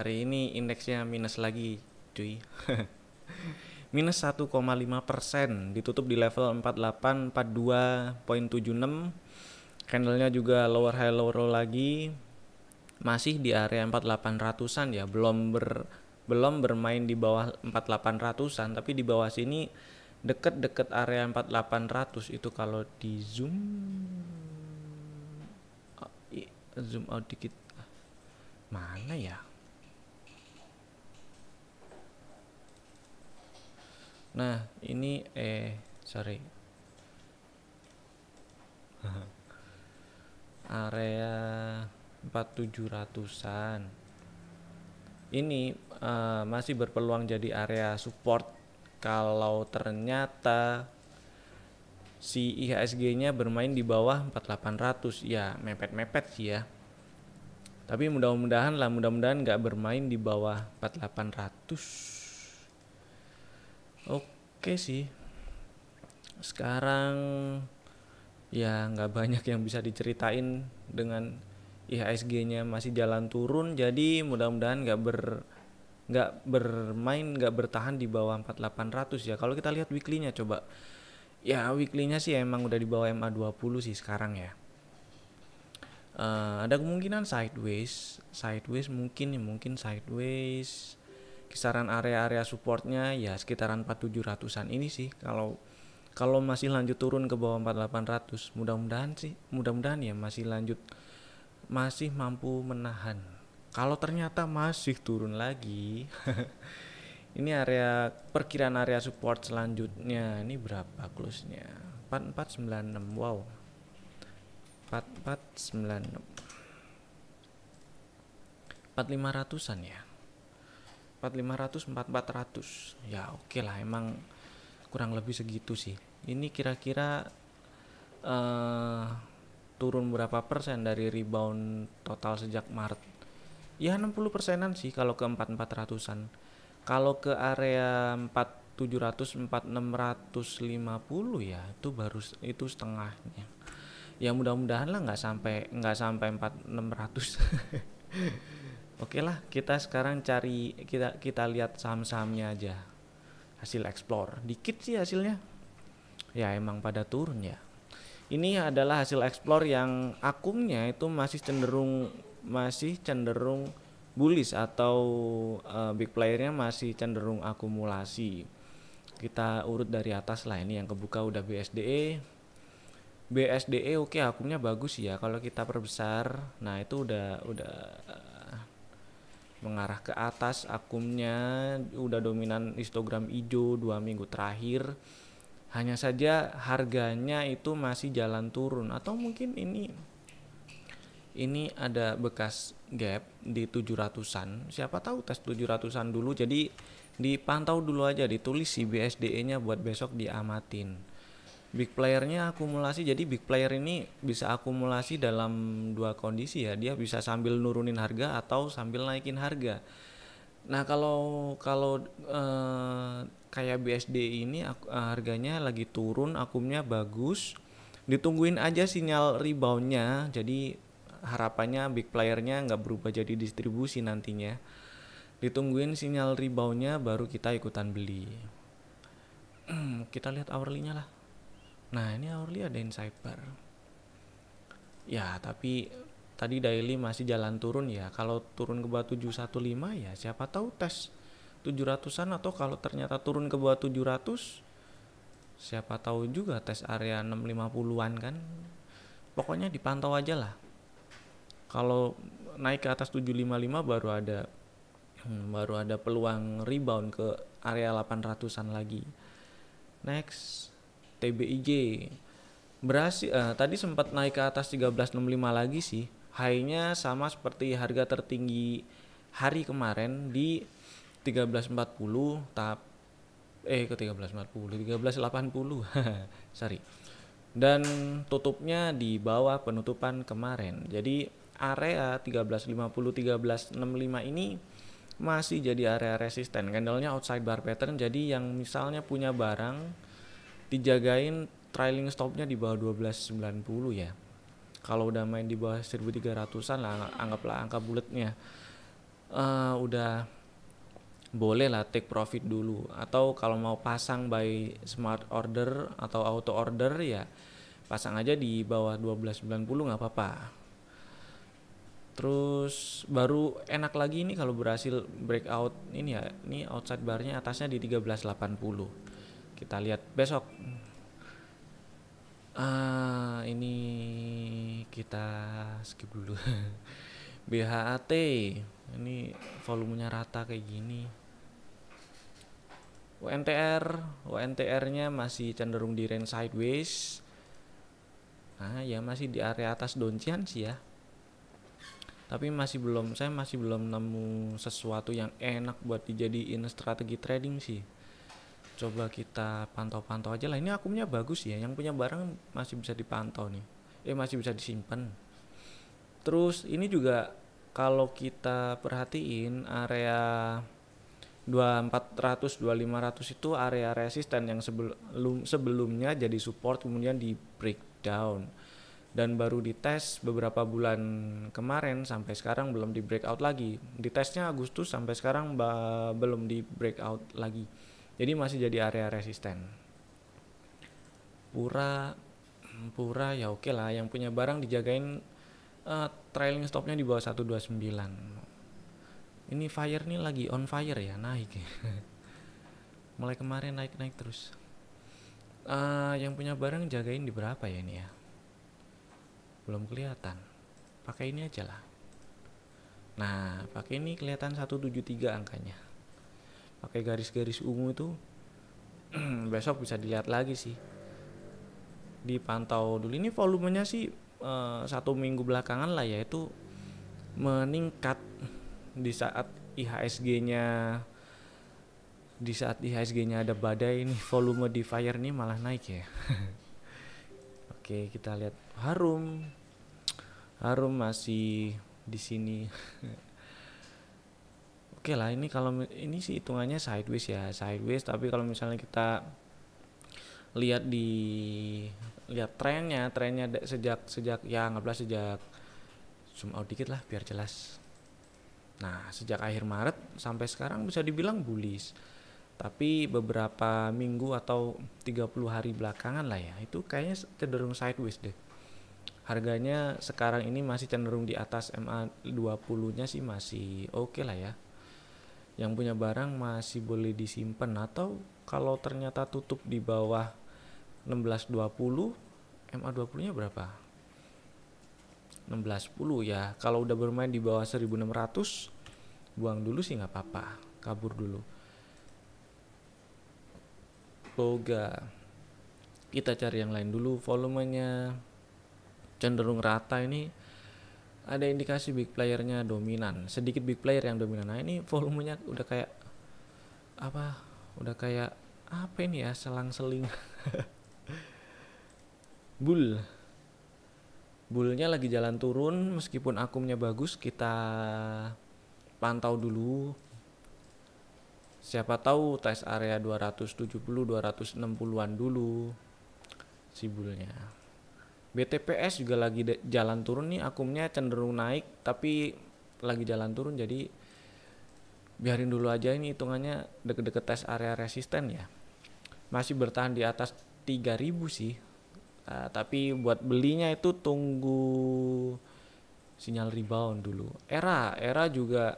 hari ini indeksnya minus lagi, cuy. Minus 1,5%, ditutup di level 4842.76. Candlenya juga lower high lower low lagi, masih di area 4800-an ya, belum bermain di bawah 4800-an, tapi di bawah sini deket-deket area 4800 itu. Kalau di zoom out dikit, mana ya? Nah, ini sorry. Area 4700-an. Ini masih berpeluang jadi area support kalau ternyata si IHSG-nya bermain di bawah 4800. Ya, mepet-mepet sih ya. Tapi mudah-mudahan nggak bermain di bawah 4800. Oke sih. Sekarang ya nggak banyak yang bisa diceritain dengan IHSG-nya masih jalan turun, jadi mudah-mudahan nggak bertahan di bawah 4800 ya. Kalau kita lihat weekly-nya coba. Ya weekly-nya sih emang udah di bawah MA20 sih sekarang ya. Ada kemungkinan sideways mungkin sideways. Kisaran area-area supportnya ya sekitaran 4700-an ini sih. Kalau masih lanjut turun ke bawah 4800, mudah-mudahan ya masih mampu menahan. Kalau ternyata masih turun lagi, ini perkiraan area support selanjutnya ini berapa close-nya? 4496. Wow. 4496. 4500-an ya. 4500 4400. Ya oke lah, emang kurang lebih segitu sih. Ini kira-kira turun berapa persen dari rebound total sejak Maret? Ya 60%-an sih kalau ke 4400-an. Kalau ke area 4700 4650 ya itu setengahnya. Ya mudah-mudahan lah nggak sampai 4600. Oke lah, kita sekarang kita lihat saham-sahamnya aja. Hasil explore dikit sih hasilnya. Ya emang pada turun ya. Ini adalah hasil explore yang akumnya itu masih cenderung bullish, atau big playernya masih cenderung akumulasi. Kita urut dari atas lah. Ini yang kebuka udah BSDE oke, akumnya bagus ya. Kalau kita perbesar, nah itu udah mengarah ke atas, akumnya udah dominan histogram hijau 2 minggu terakhir. Hanya saja harganya itu masih jalan turun, atau mungkin ini ada bekas gap di 700-an. Siapa tahu tes 700-an dulu, jadi dipantau dulu aja, ditulis si BSDE-nya buat besok diamatin. Big playernya akumulasi, jadi big player ini bisa akumulasi dalam dua kondisi ya. Dia bisa sambil nurunin harga atau sambil naikin harga. Nah kalau kayak BSD ini harganya lagi turun, akumnya bagus, ditungguin aja sinyal reboundnya. Jadi harapannya big playernya nggak berubah jadi distribusi nantinya. Ditungguin sinyal reboundnya baru kita ikutan beli. Kita lihat hourly-nya lah. Nah ini hourly ada inside bar. Ya tapi tadi daily masih jalan turun ya. Kalau turun ke bawah 715 ya siapa tahu tes 700-an, atau kalau ternyata turun ke bawah 700 siapa tahu juga tes area 650-an kan. Pokoknya dipantau aja lah. Kalau naik ke atas 755 baru ada peluang rebound ke area 800-an lagi. Next, TBIJ berhasil tadi sempat naik ke atas 1365 lagi sih. High-nya sama seperti harga tertinggi hari kemarin di 1340 ke 1380 sorry. Dan tutupnya di bawah penutupan kemarin. Jadi area 1350 1365 ini masih jadi area resisten. Candlenya outside bar pattern, jadi yang misalnya punya barang dijagain trailing stopnya di bawah 1290 ya. Kalau udah main di bawah 1300-an lah, anggaplah angka bulatnya. udah boleh lah take profit dulu, atau kalau mau pasang by smart order atau auto order ya pasang aja di bawah 12.90 nggak apa-apa. Terus baru enak lagi ini kalau berhasil breakout ini ya, ini outside barnya atasnya di 13.80. Kita lihat besok. Ini kita skip dulu. BHAT ini volumenya rata kayak gini. UNTR-nya masih cenderung di range sideways. Nah, ya masih di area atas doncian sih ya. Tapi saya masih belum nemu sesuatu yang enak buat dijadiin strategi trading sih. Coba kita pantau-pantau aja lah. Ini akumnya bagus ya, yang punya barang masih bisa dipantau nih. Masih bisa disimpan. Terus ini juga kalau kita perhatiin area 2400 2500 itu area resisten yang sebelumnya jadi support kemudian di breakdown, dan baru dites beberapa bulan kemarin sampai sekarang belum di breakout lagi. Di tesnya Agustus sampai sekarang belum di breakout lagi, jadi masih jadi area resisten. Pura ya oke lah, yang punya barang dijagain trailing stopnya di bawah 129. Ini fire nih lagi on fire ya, naik ya. Mulai kemarin naik terus. Yang punya barang jagain di berapa ya ini ya? Belum kelihatan. Pakai ini aja lah. Nah, pakai ini kelihatan 173 angkanya. Pakai garis-garis ungu itu besok bisa dilihat lagi sih. Dipantau dulu. Ini volumenya sih 1 minggu belakangan lah ya, itu meningkat di saat IHSG-nya ada badai. Ini volume di fire nih malah naik ya. Oke, kita lihat Harum masih di sini. Oke lah, ini kalau ini sih hitungannya sideways ya, tapi kalau misalnya kita lihat trennya sejak ya anggaplah sejak zoom out dikit lah biar jelas. Nah, sejak akhir Maret sampai sekarang bisa dibilang bullish. Tapi beberapa minggu atau 30 hari belakangan lah ya, itu kayaknya cenderung sideways deh. Harganya sekarang ini masih cenderung di atas MA20-nya sih masih oke lah ya. Yang punya barang masih boleh disimpan, atau kalau ternyata tutup di bawah 1620, MA20-nya berapa? 1610 ya. Kalau udah bermain di bawah 1600, buang dulu sih nggak apa-apa, kabur dulu. Boga, kita cari yang lain dulu. Volumenya cenderung rata, ini ada indikasi big playernya dominan, sedikit big player yang dominan. Nah, ini volumenya udah kayak apa ini ya, selang-seling. Bullnya lagi jalan turun, meskipun akumnya bagus. Kita pantau dulu, siapa tahu tes area 270-260an dulu si bullnya. BTPS juga lagi jalan turun nih, akumnya cenderung naik tapi lagi jalan turun, jadi biarin dulu aja. Ini hitungannya deket-deket tes area resisten ya, masih bertahan di atas 3000 sih. Tapi buat belinya itu tunggu sinyal rebound dulu. Era juga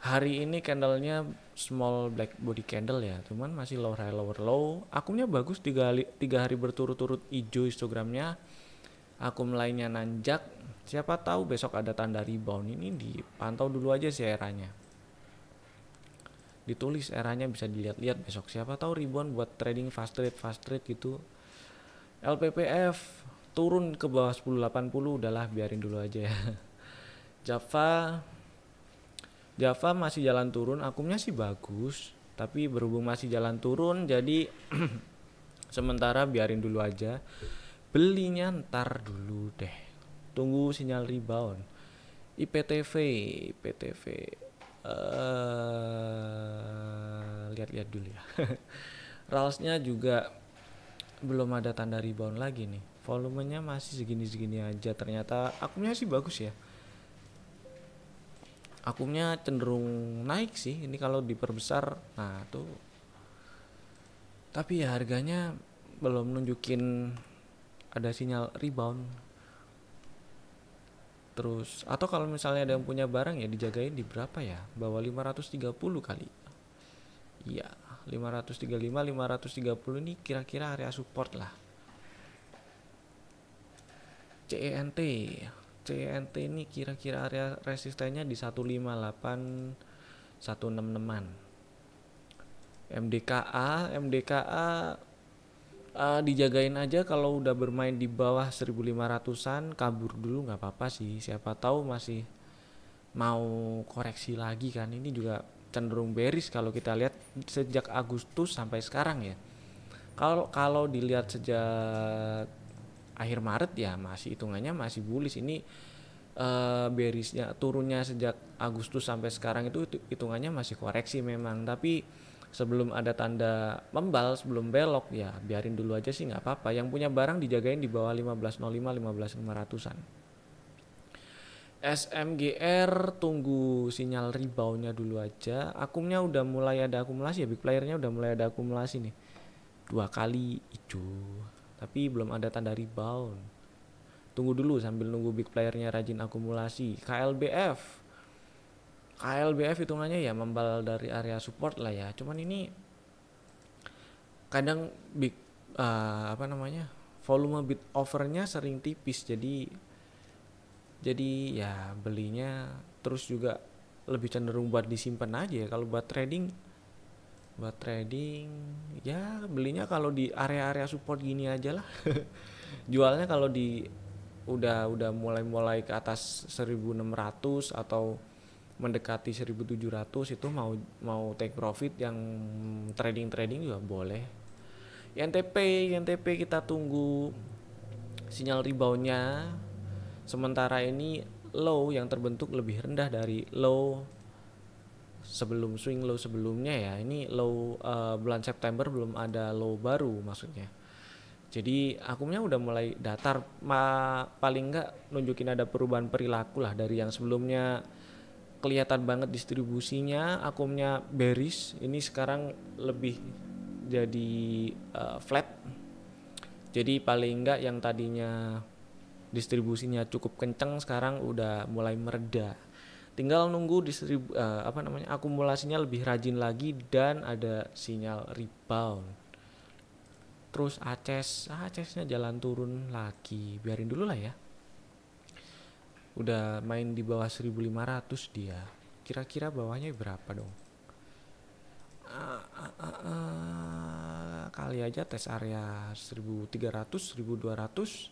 hari ini candlenya small black body candle ya, cuman masih lower high lower low. Akumnya bagus, 3 hari berturut-turut hijau histogramnya. Akum lainnya nanjak, siapa tahu besok ada tanda rebound. Ini dipantau dulu aja sih eranya, ditulis eranya, bisa dilihat-lihat besok, siapa tahu rebound buat trading fast trade gitu. LPPF turun ke bawah 1080, udahlah biarin dulu aja ya. Java masih jalan turun, akumnya sih bagus, tapi berhubung masih jalan turun jadi sementara biarin dulu aja. Belinya ntar dulu deh, tunggu sinyal rebound. IPTV lihat-lihat dulu ya. Ralsnya juga belum ada tanda rebound lagi nih, volumenya masih segini aja. Ternyata akumnya sih bagus ya. akumnya cenderung naik sih ini kalau diperbesar. Nah tuh, tapi ya harganya belum nunjukin ada sinyal rebound. Terus atau kalau misalnya ada yang punya barang ya dijagain di berapa ya, bawah 530 kali. Iya, 535 530 ini kira-kira area support lah. CENT CENT ini kira-kira area resistennya di 158 166an. MDKA dijagain aja, kalau udah bermain di bawah 1500an kabur dulu nggak apa-apa sih, siapa tahu masih mau koreksi lagi kan. Ini juga cenderung bearish kalau kita lihat sejak Agustus sampai sekarang ya. Kalau dilihat sejak akhir Maret ya masih hitungannya masih bullish. Ini bearishnya turunnya sejak Agustus sampai sekarang itu hitungannya masih koreksi memang, tapi sebelum ada tanda membal, sebelum belok ya biarin dulu aja sih, nggak apa-apa. Yang punya barang dijagain di bawah 1505 15500an. SMGR tunggu sinyal reboundnya dulu aja. Akumnya udah mulai ada akumulasi ya, big playernya udah mulai ada akumulasi nih 2 kali hijau, tapi belum ada tanda rebound. Tunggu dulu sambil nunggu big playernya rajin akumulasi. KLBF hitungannya ya membal dari area support lah ya. Cuman ini kadang big volume bid offernya sering tipis, jadi ya belinya terus juga lebih cenderung buat disimpan aja ya. Kalau buat trading ya belinya kalau di area-area support gini aja lah. Jualnya kalau di udah mulai ke atas 1600 atau mendekati 1700 itu mau take profit, yang trading juga boleh. INTP kita tunggu sinyal reboundnya. Sementara ini low yang terbentuk lebih rendah dari low sebelum swing low sebelumnya ya. Ini low bulan September belum ada low baru maksudnya. Jadi akumnya udah mulai datar, paling nggak nunjukin ada perubahan perilaku lah dari yang sebelumnya kelihatan banget distribusinya akumnya bearish, ini sekarang lebih jadi flat. Jadi paling nggak yang tadinya distribusinya cukup kenceng sekarang udah mulai mereda. Tinggal nunggu akumulasinya lebih rajin lagi dan ada sinyal rebound. Terus ACES-nya jalan turun lagi, biarin dulu lah ya. Udah main di bawah 1500 dia. Kira-kira bawahnya berapa dong? Kali aja tes area 1300 1200.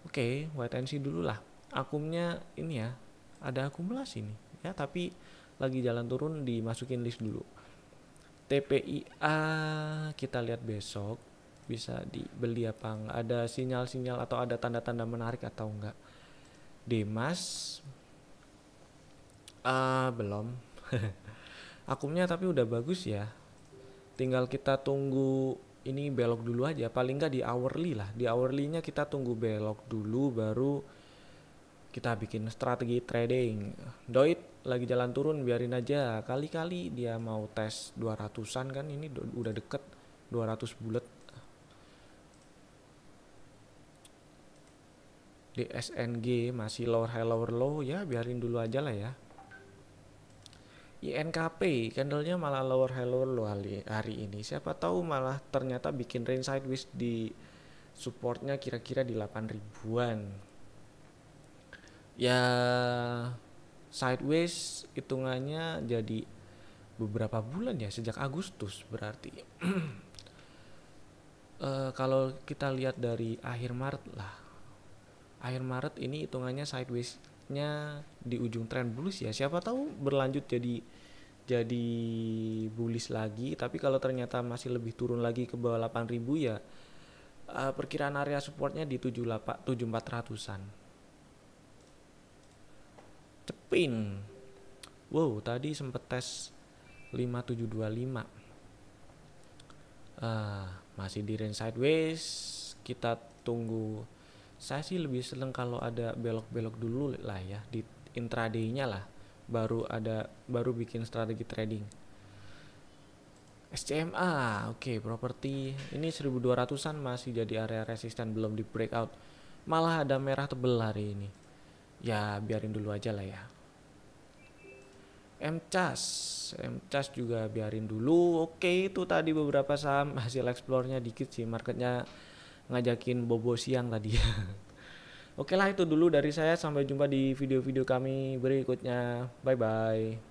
Oke, wait and see dulu lah. Akumnya ini ya, ada akumulasi nih ya, tapi lagi jalan turun, dimasukin list dulu. TPIA kita lihat besok bisa dibeli apa enggak, ada sinyal-sinyal atau ada tanda-tanda menarik atau enggak. Demas belum. Akumnya tapi udah bagus ya, tinggal kita tunggu ini belok dulu aja, paling enggak di hourly lah. Di hourly-nya kita tunggu belok dulu baru kita bikin strategi trading. Doit lagi jalan turun, biarin aja, kali-kali dia mau tes 200-an kan, ini udah deket 200 bulat. Di SNG masih lower high lower low ya, biarin dulu aja lah ya. INKP candlenya malah lower high lower low hari ini, siapa tahu malah ternyata bikin range sideways di supportnya kira-kira di 8 ribuan ya. Sideways hitungannya jadi beberapa bulan ya, sejak Agustus berarti. Kalau kita lihat dari akhir Maret lah, akhir Maret ini hitungannya sideways-nya di ujung trend bullish ya. Siapa tahu berlanjut jadi bullish lagi, tapi kalau ternyata masih lebih turun lagi ke bawah 8.000 ya, perkiraan area supportnya di 7400-an. Cepin, wow tadi sempet tes 5725, masih di range sideways. Kita tunggu, saya sih lebih seneng kalau ada belok-belok dulu lah ya di intraday-nya lah, baru bikin strategi trading. SCMA, oke, properti ini 1200-an masih jadi area resisten, belum di breakout. Malah ada merah tebel hari ini. Ya, biarin dulu aja lah ya. MCAS juga biarin dulu. Oke, itu tadi beberapa saham hasil explore-nya dikit sih, marketnya ngajakin bobo siang tadi. Oke lah, itu dulu dari saya, sampai jumpa di video-video kami berikutnya. Bye bye.